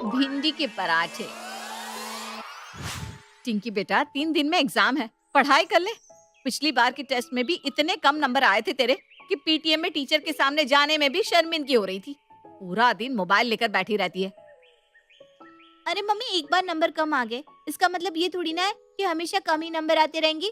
भिंडी के पराठे। टिंकी बेटा, 3 दिन में एग्जाम है, पढ़ाई कर ले। पिछली बार की टेस्ट में भी इतने कम नंबर आए थे तेरे कि पीटीएम में टीचर के सामने जाने में भी शर्मिंदगी हो रही थी। पूरा दिन मोबाइल लेकर बैठी रहती है। अरे मम्मी, एक बार नंबर कम आ गए इसका मतलब ये थोड़ी ना है कि हमेशा कम ही नंबर आते रहेंगे।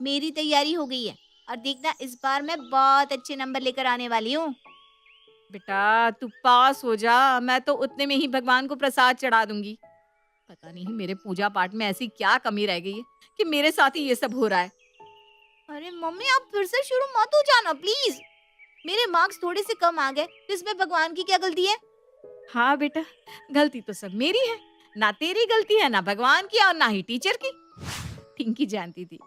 मेरी तैयारी हो गई है और देखना इस बार मैं बहुत अच्छे नंबर लेकर आने वाली हूँ। बेटा तू पास हो जा, मैं तो उतने में ही भगवान को प्रसाद चढ़ा दूंगी। पता नहीं मेरे पूजा पाठ में ऐसी क्या कमी रह गई है कि मेरे साथ ही ये सब हो रहा है। अरे मम्मी, आप फिर से शुरू मत हो जाना प्लीज। मेरे मार्क्स थोड़े से कम आ गए तो इसमें भगवान की क्या गलती है? हाँ बेटा, गलती तो सब मेरी है। ना तेरी गलती है, ना भगवान की और ना ही टीचर की। टिंकी जानती थी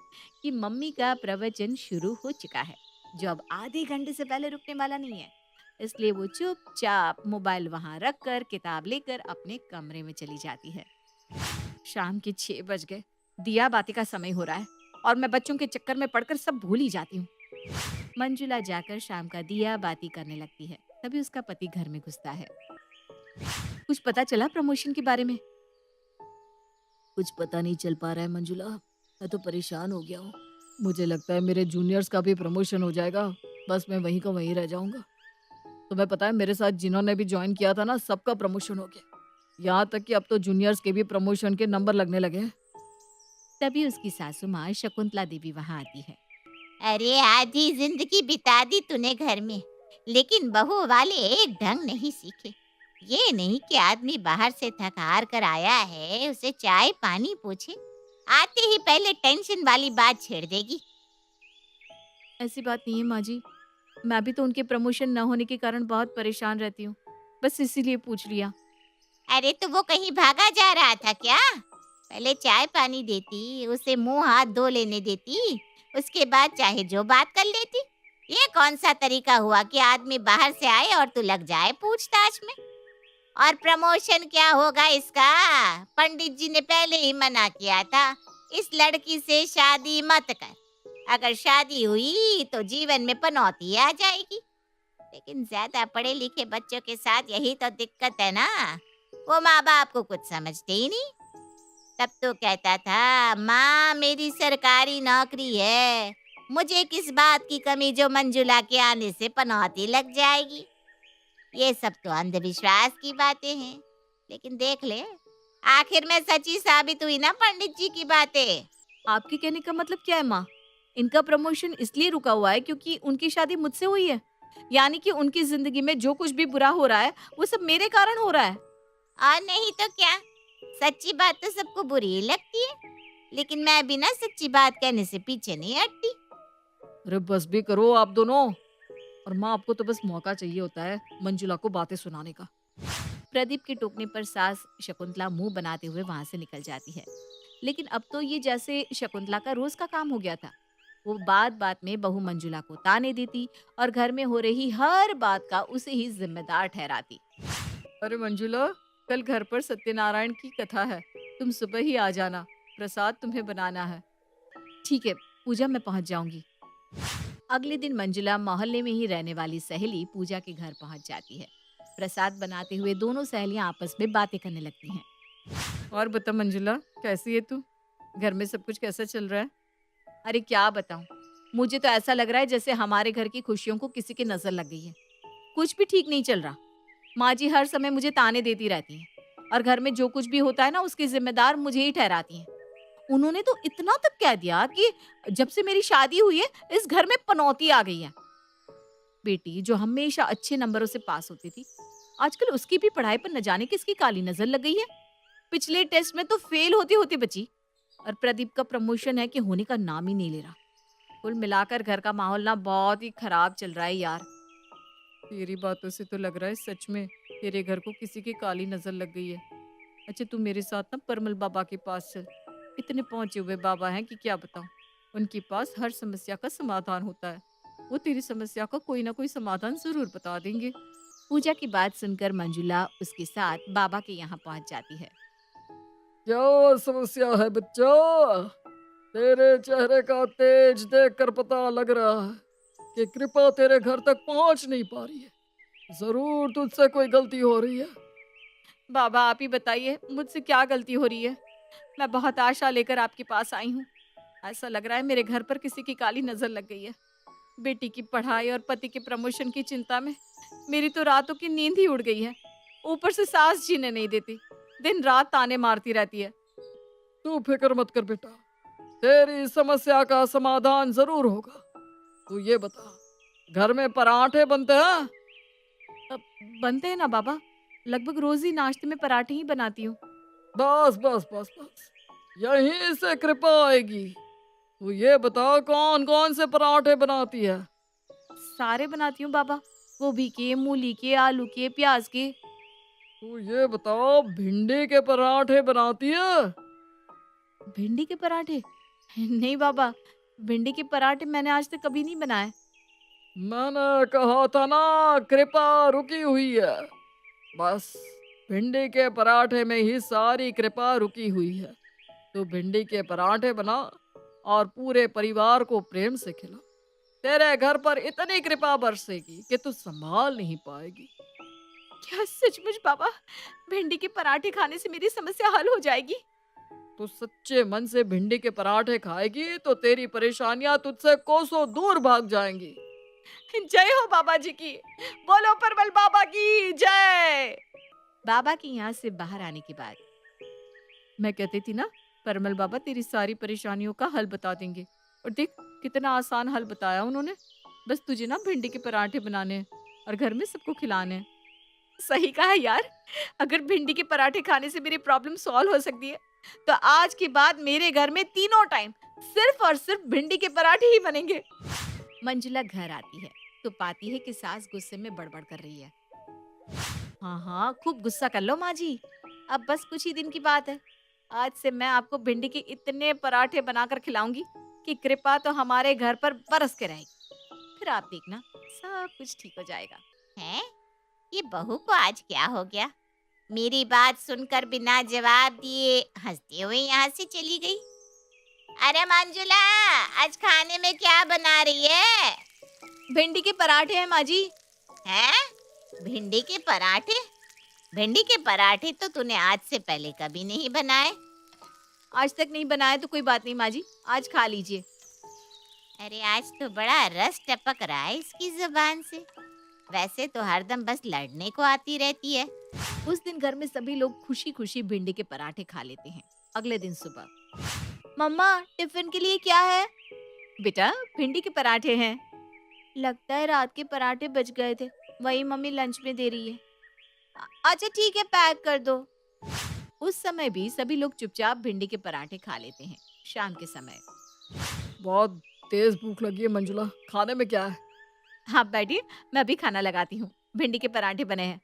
कि मम्मी का प्रवचन शुरू हो चुका है, जो अब आधे घंटे से पहले रुकने वाला नहीं है। इसलिए वो चुपचाप मोबाइल वहां रखकर किताब लेकर अपने कमरे में चली जाती है। शाम के 6 बज गए। दिया बाती का समय हो रहा है और मैं बच्चों के चक्कर में पड़कर सब भूल ही जाती हूँ। मंजुला जाकर शाम का दिया बाती करने लगती है। तभी उसका पति घर में घुसता है। कुछ पता चला प्रमोशन के बारे में? कुछ पता नहीं चल पा रहा है मंजुला। मैं तो परेशान हो गया हूँ। मुझे लगता है मेरे जूनियर्स का भी प्रमोशन हो जाएगा। बस मैं वहीं का वहीं रह जाऊंगा। तुम्हें पता है मेरे साथ जिन्होंने भी ज्वाइन किया था ना, सबका प्रमोशन हो गया। यहाँ तक कि अब तो जूनियर्स के भी प्रमोशन के नंबर लगने लगे हैं। तभी उसकी सासू माँ शकुंतला देवी वहां आती है। अरे आधी जिंदगी बिता दी तूने घर में, लेकिन बहू वाले एक ढंग नहीं सीखे। ये नहीं कि आदमी बाहर से थक हार कर आया है उसे चाय पानी पूछे, आते ही पहले टेंशन वाली बात छेड़ देगी। ऐसी बात नहीं है माँ जी, मैं भी तो उनके प्रमोशन न होने के कारण बहुत परेशान रहती हूँ। बस इसीलिए पूछ लिया। अरे तो वो कहीं भागा जा रहा था क्या? पहले चाय पानी देती, उसे मुंह हाथ धो लेने देती, उसके बाद चाहे जो बात कर लेती। ये कौन सा तरीका हुआ कि आदमी बाहर से आए और तू लग जाए पूछताछ में? और प्रमोशन क्या होगा इसका? पंडित जी ने पहले ही मना किया था, इस लड़की से शादी मत कर। अगर शादी हुई तो जीवन में पनौती आ जाएगी। लेकिन ज्यादा पढ़े लिखे बच्चों के साथ यही तो दिक्कत है ना, वो माँ बाप को कुछ समझते ही नहीं। तब तो कहता था माँ मेरी सरकारी नौकरी है, मुझे किस बात की कमी जो मंजुला के आने से पनौती लग जाएगी। ये सब तो अंधविश्वास की बातें हैं, लेकिन देख ले, आखिर में सच्ची साबित हुई ना पंडित जी की बातें। आपके कहने का मतलब क्या है माँ? इनका प्रमोशन इसलिए रुका हुआ है क्योंकि उनकी शादी मुझसे हुई है? यानी कि उनकी जिंदगी में जो कुछ भी बुरा हो रहा है वो सब मेरे कारण हो रहा है? और नहीं तो क्या, सच्ची बात तो सबको बुरी ही लगती है, लेकिन मैं बिना सच्ची बात कहने से पीछे नहीं हटती। अरे बस भी करो आप दोनों। और माँ, आपको तो बस मौका चाहिए होता है मंजुला को बातें सुनाने का। प्रदीप के टोकने पर सास शकुंतला मुंह बनाते हुए वहां से निकल जाती है। लेकिन अब तो ये जैसे शकुंतला का रोज का काम हो गया था। वो बात बात में बहू मंजुला को ताने देती और घर में हो रही हर बात का उसे ही जिम्मेदार ठहराती। अरे मंजुला, कल घर पर सत्यनारायण की कथा है, तुम सुबह ही आ जाना। प्रसाद तुम्हें बनाना है। ठीक है, पूजा में पहुंच जाऊंगी। अगले दिन मंजुला मोहल्ले में ही रहने वाली सहेली पूजा के घर पहुंच जाती है। प्रसाद बनाते हुए दोनों सहेलियां आपस में बातें करने लगती हैं। और बता मंजुला, कैसी है तू? घर में सब कुछ कैसा चल रहा है? अरे क्या बताऊं, मुझे तो ऐसा लग रहा है जैसे हमारे घर की खुशियों को किसी की नजर लग गई है। कुछ भी ठीक नहीं चल रहा। माँ जी हर समय मुझे ताने देती रहती हैं और घर में जो कुछ भी होता है ना उसकी जिम्मेदार मुझे ही ठहराती हैं। उन्होंने तो इतना तक कह दिया कि जब से मेरी शादी हुई है इस घर में पनौती आ गई है। बेटी जो हमेशा अच्छे नंबरों से पास होती थी, आजकल उसकी भी पढ़ाई पर न जाने किसकी काली नजर लग गई है। पिछले टेस्ट में तो फेल होती होती बची और प्रदीप का प्रमोशन है कि होने का नाम ही नहीं ले रहा। कुल मिलाकर घर का माहौल ना बहुत ही खराब चल रहा है यार। तेरी बातों से तो लग रहा है सच में तेरे घर को किसी की काली नजर लग गई है। अच्छा, तू मेरे साथ ना परमल बाबा के पास चल। इतने पहुंचे हुए बाबा हैं कि क्या बताऊं। उनके पास हर समस्या का समाधान होता है। वो तेरी समस्या का कोई ना कोई समाधान जरूर बता देंगे। पूजा की बात सुनकर मंजुला उसके साथ बाबा के यहाँ पहुंच जाती है। क्या समस्या है बच्चा? तेरे चेहरे का तेज देखकर पता लग रहा है कि कृपा तेरे घर तक पहुंच नहीं पा रही है। जरूर तुझसे कोई गलती हो रही है। बाबा आप ही बताइए मुझसे क्या गलती हो रही है। मैं बहुत आशा लेकर आपके पास आई हूँ। ऐसा लग रहा है मेरे घर पर किसी की काली नजर लग गई है। बेटी की पढ़ाई और पति के प्रमोशन की चिंता में मेरी तो रातों की नींद ही उड़ गई है। ऊपर से सास जीने नहीं देती, दिन रात ताने मारती रहती है। तू फिक्र मत कर बेटा, तेरी समस्या का समाधान जरूर होगा। तू ये बता, घर में पराठे बनते हैं? अब बनते हैं ना बाबा, लगभग रोज ही नाश्ते में पराठे ही बनाती हूँ। बस बस बस बस, यहीं से कृपा आएगी। तू ये बता, कौन कौन से पराठे बनाती है? सारे बनाती हूँ बाबा, गोभी के, मूली के, आलू के, प्याज के। तू ये बताओ, भिंडी के पराठे बनाती है? भिंडी के पराठे? नहीं बाबा, भिंडी के पराठे मैंने आज तक कभी नहीं बनाए। मैंने कहा था ना, कृपा रुकी हुई है। बस भिंडी के पराठे में ही सारी कृपा रुकी हुई है। तो भिंडी के पराठे बना और पूरे परिवार को प्रेम से खिला। तेरे घर पर इतनी कृपा बरसेगी कि तू संभाल नहीं पाएगी। क्या सचमुच बाबा, भिंडी के पराठे खाने से मेरी समस्या हल हो जाएगी? तू सच्चे मन से भिंडी के पराठे खाएगी तो तेरी परेशानियां तुझसे कोसों दूर भाग जाएंगी। जय हो बाबा जी की, बोलो परमल बाबा की जय। बाबा के यहाँ से बाहर आने के बाद मैं कहती थी ना, परमल बाबा तेरी सारी परेशानियों का हल बता देंगे। और देख कितना आसान हल बताया उन्होंने। बस तुझे ना भिंडी के पराठे बनाने हैं और घर में सबको खिलाने हैं। सही कहा यार, अगर भिंडी के पराठे खाने से मेरी प्रॉब्लम सॉल्व हो सकती है तो आज के बाद मेरे घर में तीनों टाइम सिर्फ और सिर्फ भिंडी के पराठे ही बनेंगे। मंजुला घर आती है तो पाती है कि सास गुस्से में बड़बड़ कर रही है। हाँ हाँ, खूब गुस्सा कर लो माँ जी, अब बस कुछ ही दिन की बात है। आज से मैं आपको भिंडी के इतने पराठे बनाकर खिलाऊंगी कि कृपा तो हमारे घर पर बरस के रहेगी। फिर आप देखना सब कुछ ठीक हो जाएगा। हैं? ये बहू को आज क्या हो गया? मेरी बात सुनकर बिना जवाब दिए हंसते हुए यहाँ से चली गई। अरे मंजुला, आज खाने में क्या बना रही है? भिंडी के पराठे हैं माँ जी। हैं? भिंडी के पराठे? भिंडी के पराठे तो तूने आज से पहले कभी नहीं बनाए। आज तक नहीं बनाए तो कोई बात नहीं माँ जी, आज खा लीजिए। अरे आज तो बड़ा रस टपक रहा है इसकी जुबान से। वैसे तो हरदम बस लड़ने को आती रहती है। उस दिन घर में सभी लोग खुशी खुशी भिंडी के पराठे खा लेते हैं। अगले दिन सुबह, मम्मा टिफिन के लिए क्या है? बेटा भिंडी के पराठे हैं। लगता है रात के पराठे बच गए थे, वही मम्मी लंच में दे रही है। अच्छा ठीक है, पैक कर दो। उस समय भी सभी लोग चुपचाप भिंडी के पराठे खा लेते हैं। शाम के समय, बहुत तेज भूख लगी है मंजुला, खाने में क्या है? हाँ बैठिए, मैं अभी खाना लगाती हूँ। भिंडी के पराठे बने हैं।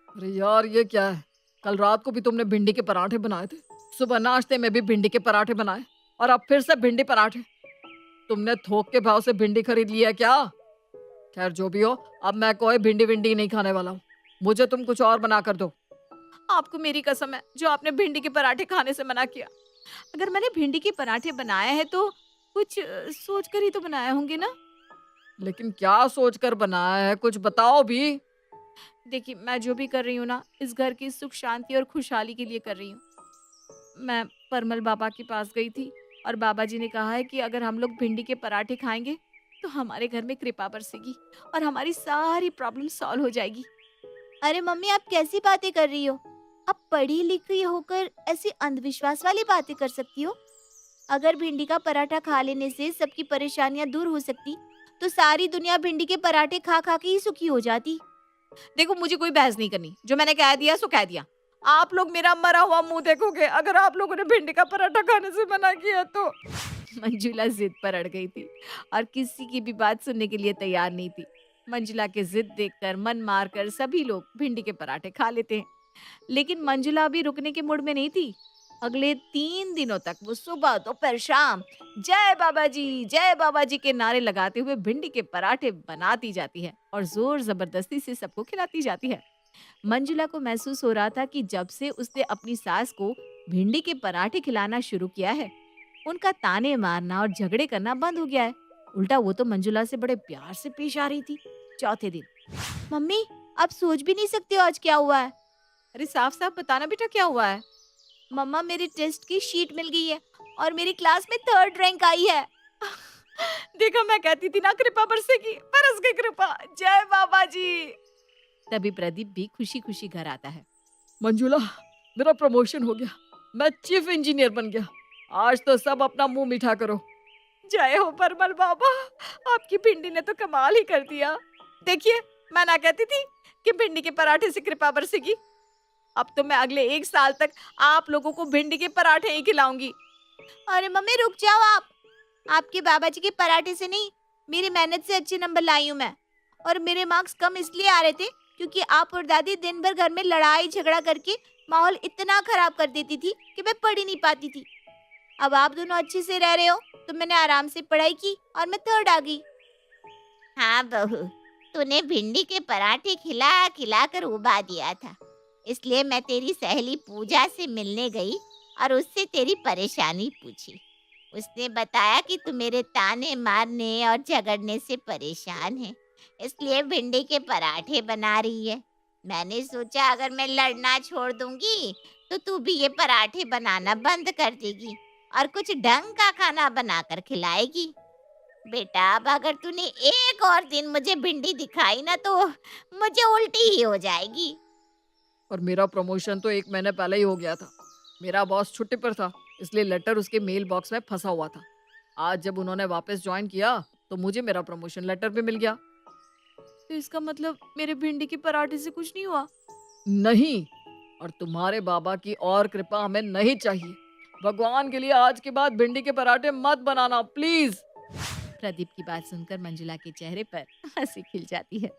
अरे यार, ये क्या है? कल रात को भी तुमने भिंडी के पराठे बनाए थे, सुबह नाश्ते में भी भिंडी के पराठे बनाए, और अब फिर से भिंडी पराठे। तुमने थोक के भाव से भिंडी खरीद लिया क्या? खैर जो भी हो, अब मैं कोई भिंडी विंडी नहीं खाने वाला हूँ। मुझे तुम कुछ और बना कर दो। आपको मेरी कसम है, जो आपने भिंडी के पराठे खाने से मना किया। अगर मैंने भिंडी के पराठे बनाए हैं तो कुछ सोच कर ही तो बनाए होंगे ना। लेकिन क्या सोचकर बनाया है, कुछ बताओ भी। देखिए मैं जो भी कर रही हूँ ना, इस घर की सुख शांति और खुशहाली के लिए कर रही हूँ। मैं परमल बाबा के पास गई थी और बाबा जी ने कहा है कि अगर हम लोग भिंडी के पराठे खाएंगे तो हमारे घर में कृपा बरसेगी और हमारी सारी प्रॉब्लम सॉल्व हो जाएगी। अरे मम्मी, आप कैसी बातें कर रही हो? आप पढ़ी लिखी होकर ऐसी अंधविश्वास वाली बातें कर सकती हो? अगर भिंडी का पराठा खा लेने से सबकी परेशानियां दूर हो सकती तो सारी दुनिया भिंडी के पराठे खा खा के ही सुखी हो जाती। देखो मुझे कोई बहस नहीं करनी, जो मैंने कह दिया सो कह दिया। आप लोग मेरा मरा हुआ मुंह देखोगे अगर आप लोगों ने भिंडी का पराठा खाने से मना किया तो। मंजुला जिद पर अड़ गई थी और किसी की भी बात सुनने के लिए तैयार नहीं थी। मंजुला की जिद देखकर मन मारकर सभी लोग भिंडी के पराठे खा लेते हैं। लेकिन मंजुला अभी रुकने के मूड में नहीं थी। अगले 3 दिनों तक वो सुबह दोपहर शाम जय बाबा जी के नारे लगाते हुए भिंडी के पराठे बनाती जाती है और जोर जबरदस्ती से सबको खिलाती जाती है। मंजुला को महसूस हो रहा था कि जब से उसने अपनी सास को भिंडी के पराठे खिलाना शुरू किया है, उनका ताने मारना और झगड़े करना बंद हो गया है। उल्टा वो तो मंजुला से बड़े प्यार से पेश आ रही थी। चौथे दिन, मम्मी आप सोच भी नहीं सकते हो आज क्या हुआ है। अरे साफ साफ बताना बेटा क्या हुआ है। मम्मा मेरी टेस्ट की शीट मिल गई है और मेरी क्लास में 3rd रैंक आई है। देखो मैं कहती थी ना कृपा बरसेगी, बरस गई कृपा। जय बाबा जी। तभी प्रदीप भी खुशी खुशी घर आता है। मंजुला, मेरा प्रमोशन हो गया, मैं चीफ इंजीनियर बन गया। आज तो सब अपना मुंह मीठा करो। जय हो परमल बाबा, आपकी भिंडी ने तो कमाल ही कर दिया। देखिए मैं ना कहती थी कि भिंडी के पराठे से कृपा बरसेगी। अब तो मैं अगले 1 साल तक आप लोगों को भिंडी के पराठे ही खिलाऊंगी। अरे मम्मी रुक जाओ आप। आपके बाबा जी के पराठे से नहीं, मेरी मेहनत से अच्छे नंबर लाई हूँ मैं। और मेरे मार्क्स कम इसलिए आ रहे थे क्योंकि आप और दादी दिन भर घर में लड़ाई झगड़ा करके माहौल इतना खराब कर देती थी कि मैं पढ़ ही नहीं पाती थी। अब आप दोनों अच्छे से रह रहे हो तो मैंने आराम से पढ़ाई की और मैं 3rd आ गई। हाँ बहू, तूने भिंडी के पराठे खिला खिला कर उबा दिया था, इसलिए मैं तेरी सहेली पूजा से मिलने गई और उससे तेरी परेशानी पूछी। उसने बताया कि तू मेरे ताने मारने और झगड़ने से परेशान है, इसलिए भिंडी के पराठे बना रही है। मैंने सोचा अगर मैं लड़ना छोड़ दूंगी तो तू भी ये पराठे बनाना बंद कर देगी और कुछ ढंग का खाना बनाकर खिलाएगी। बेटा अब अगर तूने एक और दिन मुझे भिंडी दिखाई ना तो मुझे उल्टी ही हो जाएगी। और मेरा प्रमोशन तो 1 महीने पहले ही हो गया था। मेरा बॉस छुट्टी पर था, इसलिए लेटर उसके मेल बॉक्स में फंसा हुआ था। आज जब उन्होंने वापस ज्वाइन किया तो मुझे मेरा प्रमोशन लेटर भी मिल गया। तो इसका मतलब मेरे भिंडी के पराठे से कुछ नहीं हुआ? नहीं, और तुम्हारे बाबा की और कृपा हमें नहीं चाहिए। भगवान के लिए आज के बाद भिंडी के पराठे मत बनाना प्लीज। प्रदीप की बात सुनकर मंजुला के चेहरे पर हंसी खिल जाती है।